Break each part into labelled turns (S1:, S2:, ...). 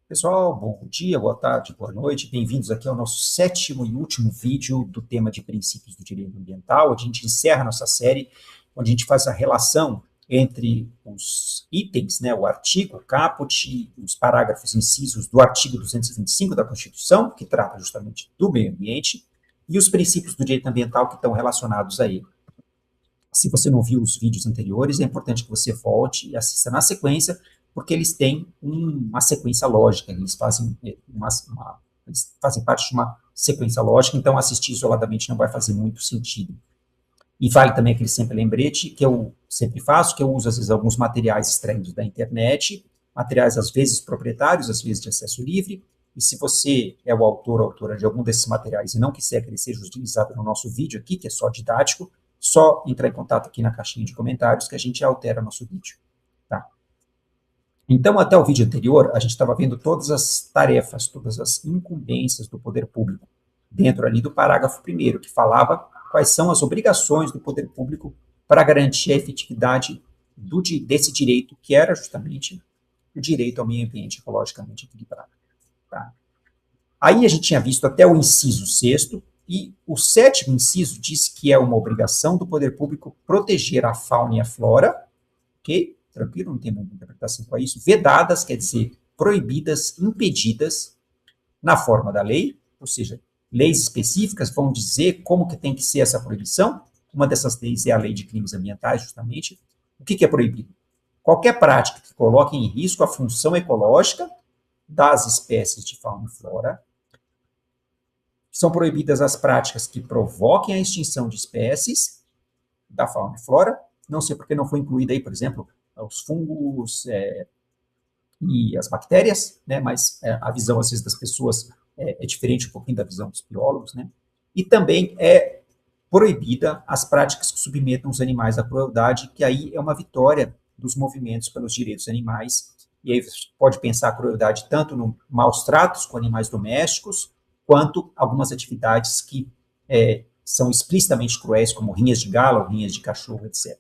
S1: Pessoal, bom dia, boa tarde, boa noite. Bem-vindos aqui ao nosso sétimo e último vídeo do tema de princípios do direito ambiental. A gente encerra nossa série, onde a gente faz a relação entre os itens, né, o artigo, o caput, os parágrafos incisos do artigo 225 da Constituição, que trata justamente do meio ambiente, e os princípios do direito ambiental que estão relacionados a ele. Se você não viu os vídeos anteriores, é importante que você volte e assista na sequência, porque eles têm uma sequência lógica, eles fazem parte de uma sequência lógica, então assistir isoladamente não vai fazer muito sentido. E vale também aquele sempre lembrete que eu sempre faço, que eu uso às vezes alguns materiais extraídos da internet, materiais às vezes proprietários, às vezes de acesso livre, e se você é o autor ou autora de algum desses materiais e não quiser que ele seja utilizado no nosso vídeo aqui, que é só didático, só entrar em contato aqui na caixinha de comentários que a gente altera nosso vídeo. Tá? Então, até o vídeo anterior, a gente estava vendo todas as tarefas, todas as incumbências do poder público, dentro ali do parágrafo 1º, que falava quais são as obrigações do poder público para garantir a efetividade desse direito, que era justamente o direito ao meio ambiente ecologicamente equilibrado. Tá? Aí a gente tinha visto até o inciso 6º, e o 7º inciso diz que é uma obrigação do poder público proteger a fauna e a flora, ok? Tranquilo, não tem muita interpretação com isso. Vedadas, quer dizer, proibidas, impedidas, na forma da lei, ou seja, leis específicas vão dizer como que tem que ser essa proibição. Uma dessas leis é a Lei de Crimes Ambientais, justamente. O que é proibido? Qualquer prática que coloque em risco a função ecológica das espécies de fauna e flora. São proibidas as práticas que provoquem a extinção de espécies da fauna e flora. Não sei porque não foi incluída aí, por exemplo, os fungos e as bactérias, né? Mas a visão, às vezes, das pessoas é diferente um pouquinho da visão dos biólogos, né? E também é proibida as práticas que submetam os animais à crueldade, que aí é uma vitória dos movimentos pelos direitos animais. E aí você pode pensar a crueldade tanto no maus tratos com animais domésticos, quanto algumas atividades que são explicitamente cruéis, como rinhas de galo, rinhas de cachorro, etc.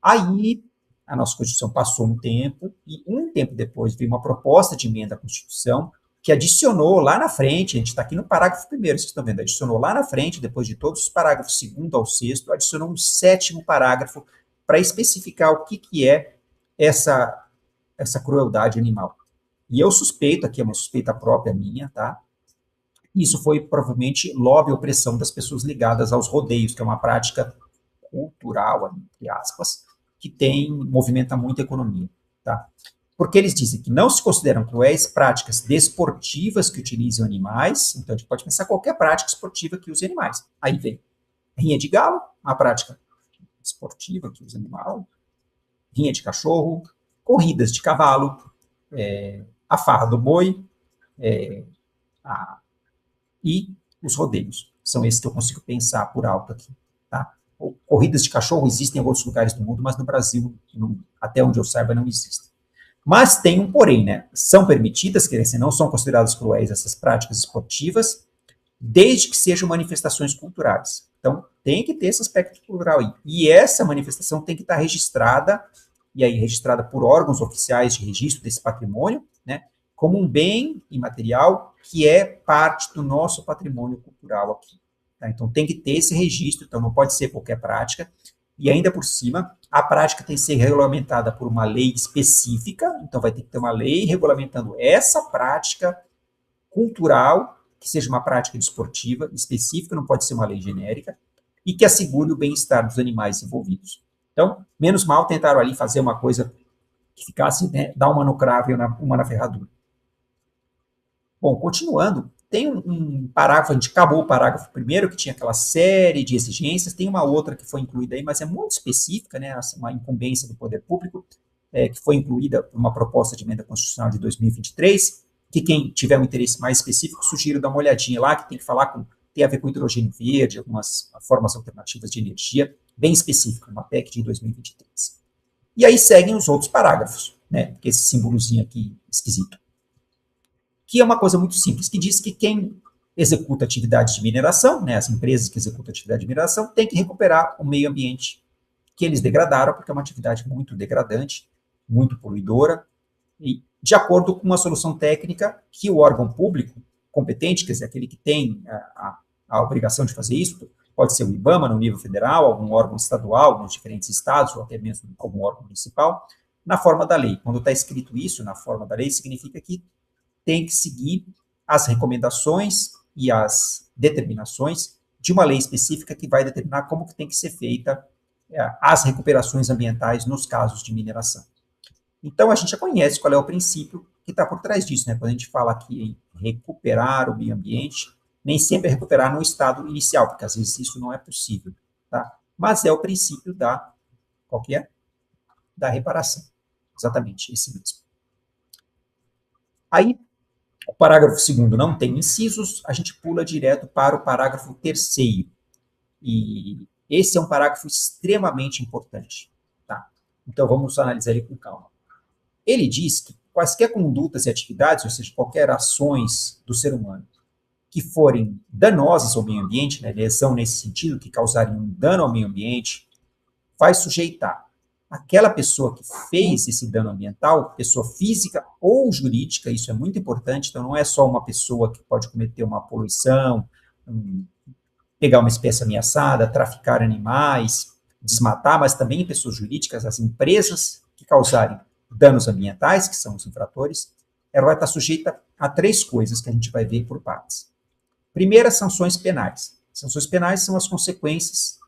S1: Aí, a nossa Constituição passou um tempo, e um tempo depois veio uma proposta de emenda à Constituição, que adicionou lá na frente, a gente está aqui no parágrafo 1º, vocês estão vendo, adicionou lá na frente, depois de todos os parágrafos 2º ao 6º, adicionou um 7º parágrafo para especificar o que é essa crueldade animal. E eu suspeito, aqui é uma suspeita própria minha, tá? Isso foi provavelmente lobby e opressão das pessoas ligadas aos rodeios, que é uma prática cultural, entre aspas, que movimenta muito a economia. Tá? Porque eles dizem que não se consideram cruéis práticas desportivas que utilizam animais, então a gente pode pensar qualquer prática esportiva que use animais. Aí vem rinha de galo, uma prática esportiva que usa animal, rinha de cachorro, corridas de cavalo, a farra do boi, e os rodeios. São esses que eu consigo pensar por alto aqui. Tá? Corridas de cachorro existem em outros lugares do mundo, mas no Brasil, até onde eu saiba, não existem. Mas tem um porém, né? São permitidas, quer dizer, não são consideradas cruéis essas práticas esportivas, desde que sejam manifestações culturais. Então, tem que ter esse aspecto cultural aí. E essa manifestação tem que estar registrada, e aí registrada por órgãos oficiais de registro desse patrimônio, né? Como um bem imaterial que é parte do nosso patrimônio cultural aqui. Tá? Então, tem que ter esse registro, então não pode ser qualquer prática, e ainda por cima, a prática tem que ser regulamentada por uma lei específica, então vai ter que ter uma lei regulamentando essa prática cultural, que seja uma prática desportiva específica, não pode ser uma lei genérica, e que assegure o bem-estar dos animais envolvidos. Então, menos mal tentaram ali fazer uma coisa que ficasse, né, dar uma no cravo e uma na ferradura. Bom, continuando, tem um parágrafo, a gente acabou o parágrafo 1º, que tinha aquela série de exigências, tem uma outra que foi incluída aí, mas é muito específica, né, uma incumbência do poder público, que foi incluída por uma proposta de emenda constitucional de 2023, que quem tiver um interesse mais específico, sugiro dar uma olhadinha lá, que tem a ver com hidrogênio verde, algumas formas alternativas de energia, bem específica, uma PEC de 2023. E aí seguem os outros parágrafos, né, que esse símbolozinho aqui esquisito, que é uma coisa muito simples, que diz que quem executa atividade de mineração, né, as empresas que executam atividade de mineração, têm que recuperar o meio ambiente que eles degradaram, porque é uma atividade muito degradante, muito poluidora, e de acordo com uma solução técnica que o órgão público competente, quer dizer, aquele que tem a obrigação de fazer isso, pode ser o IBAMA no nível federal, algum órgão estadual, nos diferentes estados, ou até mesmo algum órgão municipal, na forma da lei. Quando está escrito isso na forma da lei, significa que tem que seguir as recomendações e as determinações de uma lei específica que vai determinar como que tem que ser feita as recuperações ambientais nos casos de mineração. Então, a gente já conhece qual é o princípio que está por trás disso, né? Quando a gente fala aqui em recuperar o meio ambiente, nem sempre é recuperar no estado inicial, porque às vezes isso não é possível, tá? Mas é o princípio qual que é? Da reparação. Exatamente, esse mesmo. Aí, o parágrafo 2º não tem incisos, a gente pula direto para o parágrafo 3º. E esse é um parágrafo extremamente importante, tá? Então, vamos analisar ele com calma. Ele diz que quaisquer condutas e atividades, ou seja, qualquer ações do ser humano, que forem danosas ao meio ambiente, né, lesão nesse sentido, que causarem um dano ao meio ambiente, vai sujeitar aquela pessoa que fez esse dano ambiental, pessoa física ou jurídica, isso é muito importante, então não é só uma pessoa que pode cometer uma poluição, pegar uma espécie ameaçada, traficar animais, desmatar, mas também pessoas jurídicas, as empresas que causarem danos ambientais, que são os infratores, ela vai estar sujeita a 3 coisas que a gente vai ver por partes. Primeira, sanções penais. Sanções penais são as consequências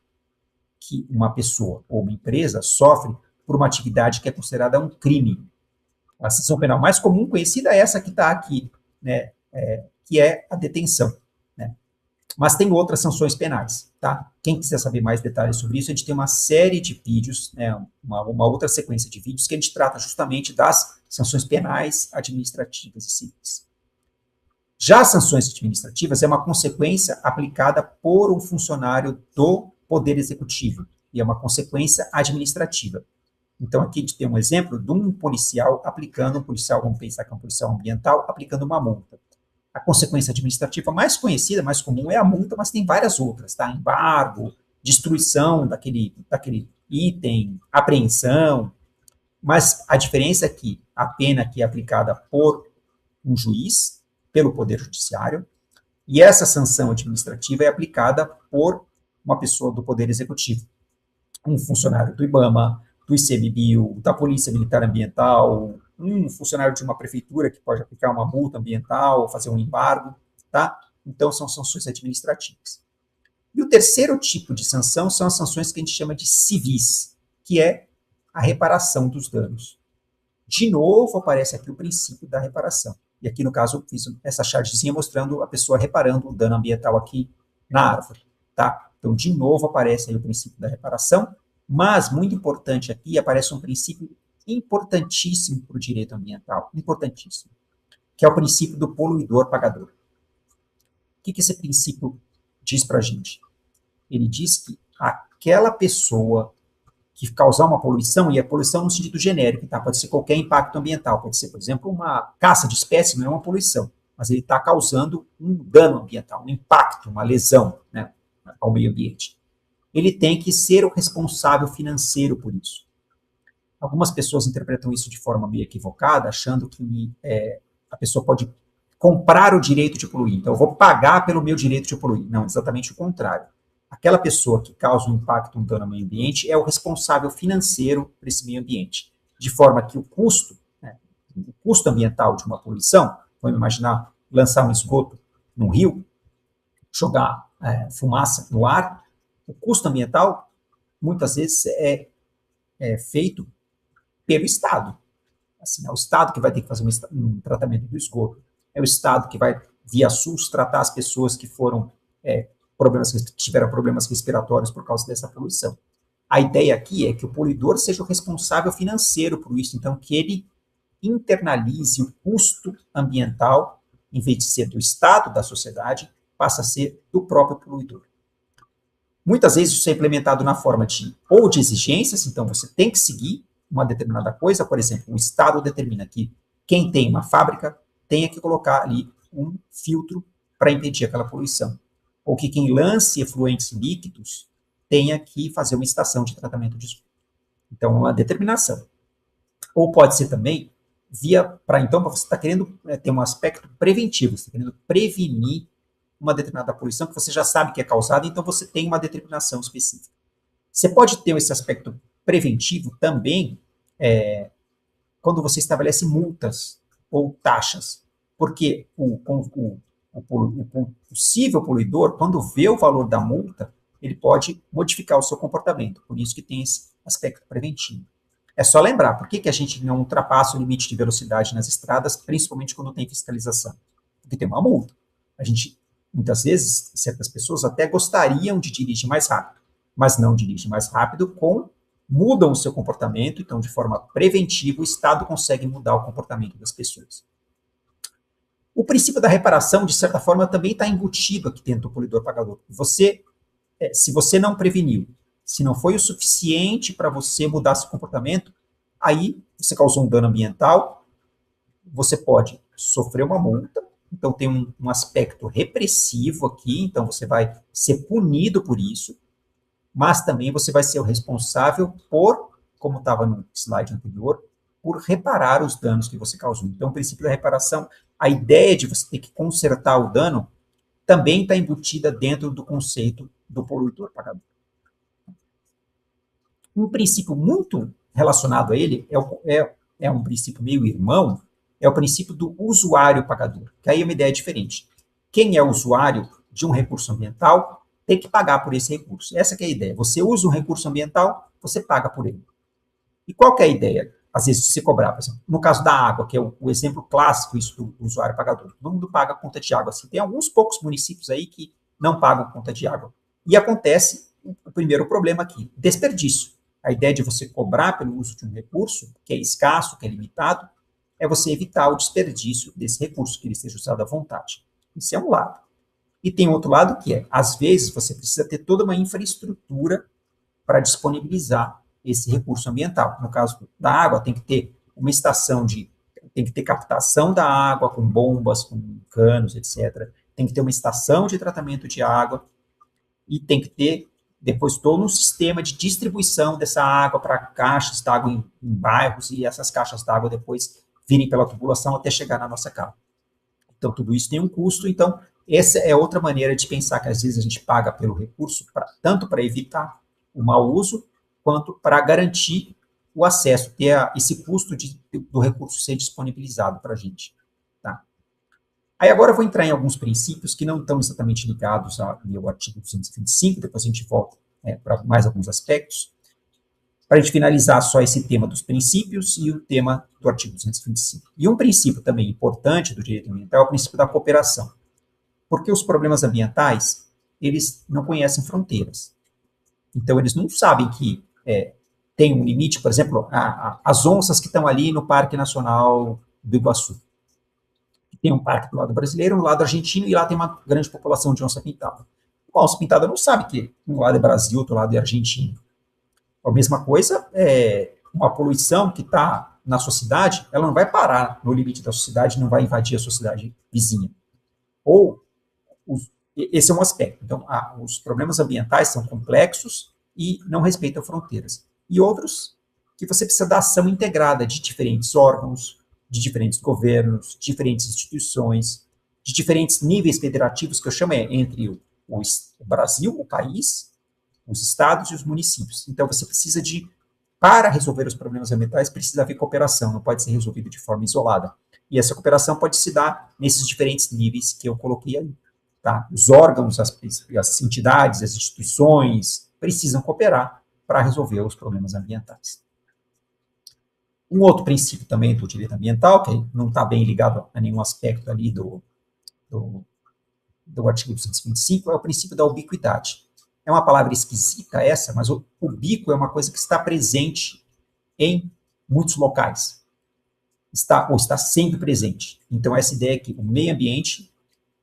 S1: que uma pessoa ou uma empresa sofre por uma atividade que é considerada um crime. A sanção penal mais comum conhecida é essa que está aqui, né, que é a detenção. Né? Mas tem outras sanções penais. Tá? Quem quiser saber mais detalhes sobre isso, a gente tem uma série de vídeos, né, uma outra sequência de vídeos que a gente trata justamente das sanções penais, administrativas e civis. Já as sanções administrativas é uma consequência aplicada por um funcionário do Poder Executivo, e é uma consequência administrativa. Então, aqui a gente tem um exemplo de um policial vamos pensar que é um policial ambiental, aplicando uma multa. A consequência administrativa mais conhecida, mais comum, é a multa, mas tem várias outras, tá? Embargo, destruição daquele item, apreensão, mas a diferença é que a pena que é aplicada por um juiz, pelo Poder Judiciário, e essa sanção administrativa é aplicada por uma pessoa do Poder Executivo, um funcionário do IBAMA, do ICMBio, da Polícia Militar Ambiental, um funcionário de uma prefeitura que pode aplicar uma multa ambiental, fazer um embargo, tá? Então, são sanções administrativas. E o terceiro tipo de sanção são as sanções que a gente chama de civis, que é a reparação dos danos. De novo, aparece aqui o princípio da reparação. E aqui, no caso, eu fiz essa chartzinha mostrando a pessoa reparando o dano ambiental aqui na árvore, tá? Então, de novo, aparece aí o princípio da reparação, mas, muito importante aqui, aparece um princípio importantíssimo para o direito ambiental, importantíssimo, que é o princípio do poluidor pagador. O que esse princípio diz para a gente? Ele diz que aquela pessoa que causar uma poluição, e a poluição no sentido genérico, tá? Pode ser qualquer impacto ambiental, pode ser, por exemplo, uma caça de espécie, não é uma poluição, mas ele está causando um dano ambiental, um impacto, uma lesão, né, ao meio ambiente. Ele tem que ser o responsável financeiro por isso. Algumas pessoas interpretam isso de forma meio equivocada, achando que a pessoa pode comprar o direito de poluir. Então, eu vou pagar pelo meu direito de poluir. Não, exatamente o contrário. Aquela pessoa que causa um impacto, um dano ao meio ambiente, é o responsável financeiro por esse meio ambiente. De forma que o custo ambiental de uma poluição, vamos imaginar lançar um esgoto num rio, jogar fumaça no ar, o custo ambiental, muitas vezes, é feito pelo Estado. Assim, é o Estado que vai ter que fazer um tratamento do esgoto. É o Estado que vai, via SUS, tratar as pessoas que foram tiveram problemas respiratórios por causa dessa poluição. A ideia aqui é que o poluidor seja o responsável financeiro por isso, então que ele internalize o custo ambiental, em vez de ser do Estado, da sociedade, passa a ser do próprio poluidor. Muitas vezes isso é implementado na forma de exigências, então você tem que seguir uma determinada coisa, por exemplo, o Estado determina que quem tem uma fábrica tenha que colocar ali um filtro para impedir aquela poluição. Ou que quem lance efluentes líquidos tenha que fazer uma estação de tratamento de esgoto. Então, é uma determinação. Ou pode ser também então, você está querendo ter um aspecto preventivo, você está querendo prevenir uma determinada poluição que você já sabe que é causada, então você tem uma determinação específica. Você pode ter esse aspecto preventivo também quando você estabelece multas ou taxas, porque o possível poluidor, quando vê o valor da multa, ele pode modificar o seu comportamento, por isso que tem esse aspecto preventivo. É só lembrar, por que a gente não ultrapassa o limite de velocidade nas estradas, principalmente quando tem fiscalização? Porque tem uma multa. Muitas vezes, certas pessoas até gostariam de dirigir mais rápido, mas não dirigem mais rápido, mudam o seu comportamento, então, de forma preventiva, o Estado consegue mudar o comportamento das pessoas. O princípio da reparação, de certa forma, também está embutido aqui dentro do poluidor-pagador. Se você não preveniu, se não foi o suficiente para você mudar seu comportamento, aí você causou um dano ambiental, você pode sofrer uma multa, então tem um aspecto repressivo aqui, então você vai ser punido por isso, mas também você vai ser o responsável como estava no slide anterior, por reparar os danos que você causou. Então, o princípio da reparação, a ideia de você ter que consertar o dano, também está embutida dentro do conceito do poluidor-pagador. Um princípio muito relacionado a ele é um princípio meio irmão, é o princípio do usuário-pagador, que aí é uma ideia diferente. Quem é usuário de um recurso ambiental tem que pagar por esse recurso. Essa que é a ideia. Você usa um recurso ambiental, você paga por ele. E qual que é a ideia? Às vezes, de se cobrar, por exemplo, no caso da água, que é o exemplo clássico isso do usuário pagador. Todo mundo paga conta de água. Assim, tem alguns poucos municípios aí que não pagam conta de água. E acontece o primeiro problema aqui, desperdício. A ideia de você cobrar pelo uso de um recurso, que é escasso, que é limitado, é você evitar o desperdício desse recurso, que ele seja usado à vontade. Isso é um lado. E tem outro lado que é, às vezes, você precisa ter toda uma infraestrutura para disponibilizar esse recurso ambiental. No caso da água, tem que ter uma estação tem que ter captação da água com bombas, com canos, etc. Tem que ter uma estação de tratamento de água e tem que ter depois todo um sistema de distribuição dessa água para caixas d'água em bairros e essas caixas d'água depois virem pela tubulação até chegar na nossa casa. Então, tudo isso tem um custo. Então, essa é outra maneira de pensar que às vezes a gente paga pelo recurso, tanto para evitar o mau uso, quanto para garantir o acesso, ter esse custo do recurso ser disponibilizado para a gente. Tá? Aí agora eu vou entrar em alguns princípios que não estão exatamente ligados ao artigo 225, depois a gente volta para mais alguns aspectos, para a gente finalizar só esse tema dos princípios e o tema do artigo 225. E um princípio também importante do direito ambiental é o princípio da cooperação, porque os problemas ambientais, eles não conhecem fronteiras. Então, eles não sabem que tem um limite, por exemplo, as onças que estão ali no Parque Nacional do Iguaçu. Tem um parque do lado brasileiro, um lado argentino, e lá tem uma grande população de onça-pintada. A onça-pintada não sabe que um lado é Brasil, outro lado é Argentina. A mesma coisa, uma poluição que está na sua cidade, ela não vai parar no limite da sua cidade, não vai invadir a sua cidade vizinha. Esse é um aspecto. Então, os problemas ambientais são complexos e não respeitam fronteiras. E outros que você precisa da ação integrada de diferentes órgãos, de diferentes governos, diferentes instituições, de diferentes níveis federativos, que eu chamo entre o Brasil, o país, os estados e os municípios. Então, você precisa para resolver os problemas ambientais, precisa haver cooperação, não pode ser resolvido de forma isolada. E essa cooperação pode se dar nesses diferentes níveis que eu coloquei aí. Tá? Os órgãos, as entidades, as instituições precisam cooperar para resolver os problemas ambientais. Um outro princípio também do direito ambiental, que não está bem ligado a nenhum aspecto ali do artigo 225, é o princípio da ubiquidade. É uma palavra esquisita essa, mas o ubíquo é uma coisa que está presente em muitos locais. Está sempre presente. Então, essa ideia é que o meio ambiente,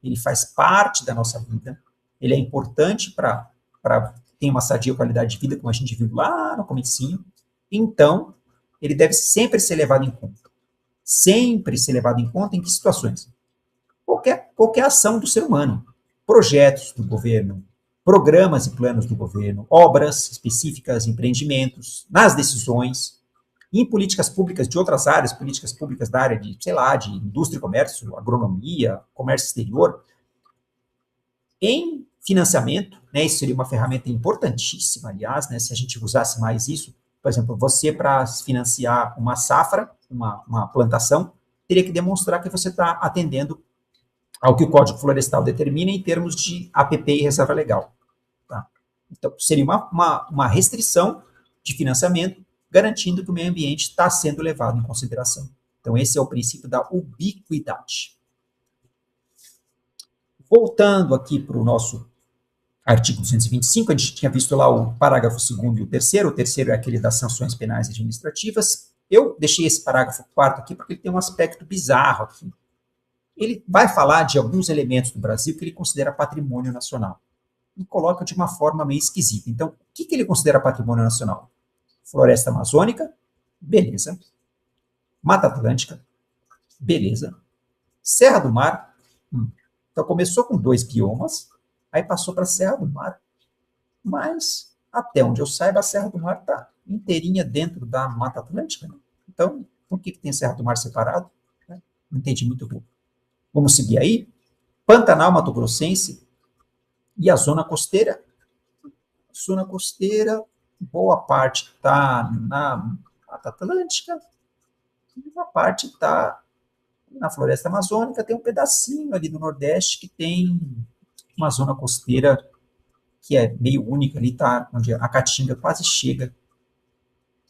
S1: ele faz parte da nossa vida, ele é importante para ter uma sadia qualidade de vida, como a gente viu lá no comecinho. Então, ele deve sempre ser levado em conta. Sempre ser levado em conta em que situações? Qualquer ação do ser humano. Projetos do governo, programas e planos do governo, obras específicas, empreendimentos, nas decisões. em políticas públicas de outras áreas, políticas públicas da área de, sei lá, de indústria e comércio, agronomia, comércio exterior, em financiamento, né, isso seria uma ferramenta importantíssima, aliás, né, se a gente usasse mais isso, por exemplo, você para financiar uma safra, uma plantação, teria que demonstrar que você está atendendo ao que o Código Florestal determina em termos de APP e reserva legal. Tá? Então, seria uma restrição de financiamento, garantindo que o meio ambiente está sendo levado em consideração. Então, esse é o princípio da ubiquidade. Voltando aqui para o nosso artigo 225, a gente tinha visto lá o parágrafo 2º e o terceiro é aquele das sanções penais administrativas. Eu deixei esse parágrafo 4º aqui porque ele tem um aspecto bizarro aqui. Ele vai falar de alguns elementos do Brasil que ele considera patrimônio nacional. E coloca de uma forma meio esquisita. Então, o que ele considera patrimônio nacional? Floresta amazônica, beleza. Mata Atlântica, beleza. Serra do Mar, Então, começou com 2 biomas, aí passou para a Serra do Mar. Mas, até onde eu saiba, a Serra do Mar está inteirinha dentro da Mata Atlântica. Né? Então, por que tem Serra do Mar separado? Não entendi muito bem. Vamos seguir aí. Pantanal Mato Grossense e a zona costeira. Zona costeira, boa parte está na Mata Atlântica, e uma parte está na Floresta Amazônica, tem um pedacinho ali do Nordeste que tem uma zona costeira que é meio única ali, tá, onde a Caatinga quase chega.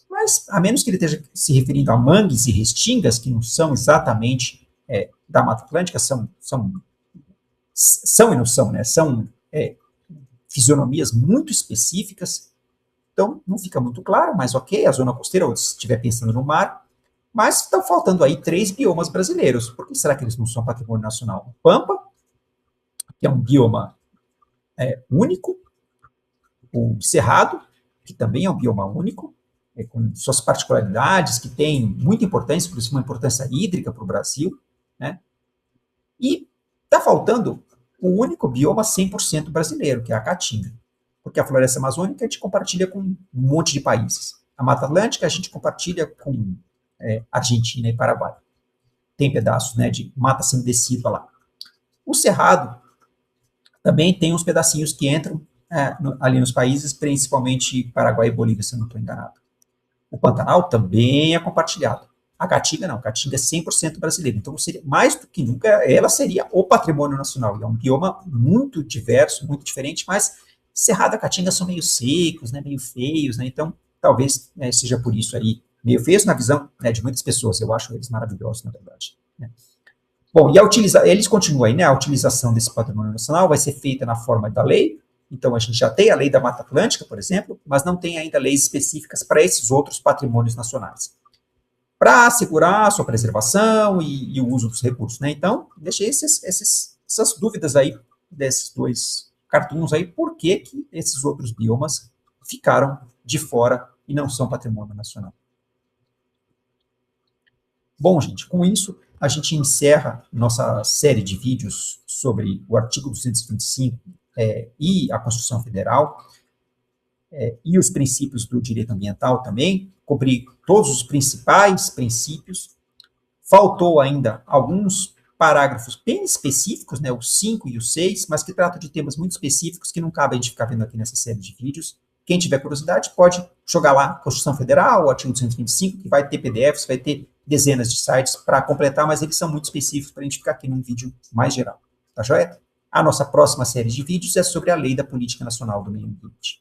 S1: Mas, a menos que ele esteja se referindo a mangues e restingas, que não são exatamente da Mata Atlântica, são e não são, né? São fisionomias muito específicas, então não fica muito claro, mas ok, a zona costeira, ou se estiver pensando no mar, mas estão faltando aí 3 biomas brasileiros. Por que será que eles não são patrimônio nacional? O Pampa, que é um bioma único, o Cerrado, que também é um bioma único, com suas particularidades, que tem muita importância, inclusive uma importância hídrica para o Brasil, né? E está faltando o único bioma 100% brasileiro, que é a Caatinga, porque a floresta amazônica a gente compartilha com um monte de países. A Mata Atlântica a gente compartilha com Argentina e Paraguai. Tem pedaços, né, de mata semidecídua lá. O Cerrado também tem uns pedacinhos que entram ali nos países, principalmente Paraguai e Bolívia, se eu não estou enganado. O Pantanal também é compartilhado. A Caatinga não, a Caatinga é 100% brasileira. Então, seria, mais do que nunca, ela seria o patrimônio nacional. E é um bioma muito diverso, muito diferente, mas Cerrado e Caatinga são meio secos, né, meio feios, né, então talvez seja por isso aí, meio feios na visão, né, de muitas pessoas. Eu acho eles maravilhosos, na verdade. Né. Bom, e eles continuam aí, né, a utilização desse patrimônio nacional vai ser feita na forma da lei. Então, a gente já tem a lei da Mata Atlântica, por exemplo, mas não tem ainda leis específicas para esses outros patrimônios nacionais, para assegurar a sua preservação e o uso dos recursos. Né? Então, deixei essas dúvidas aí, desses 2 cartoons aí, por que esses outros biomas ficaram de fora e não são patrimônio nacional. Bom, gente, com isso, a gente encerra nossa série de vídeos sobre o artigo 225 e a Constituição Federal, e os princípios do direito ambiental também, cobri todos os principais princípios. Faltou ainda alguns parágrafos bem específicos, né, o 5 e o 6, mas que tratam de temas muito específicos que não cabe a gente ficar vendo aqui nessa série de vídeos. Quem tiver curiosidade pode jogar lá Constituição Federal, o artigo 225, que vai ter PDFs, vai ter dezenas de sites para completar, mas eles são muito específicos para a gente ficar aqui num vídeo mais geral. Tá joia? A nossa próxima série de vídeos é sobre a Lei da Política Nacional do Meio Ambiente.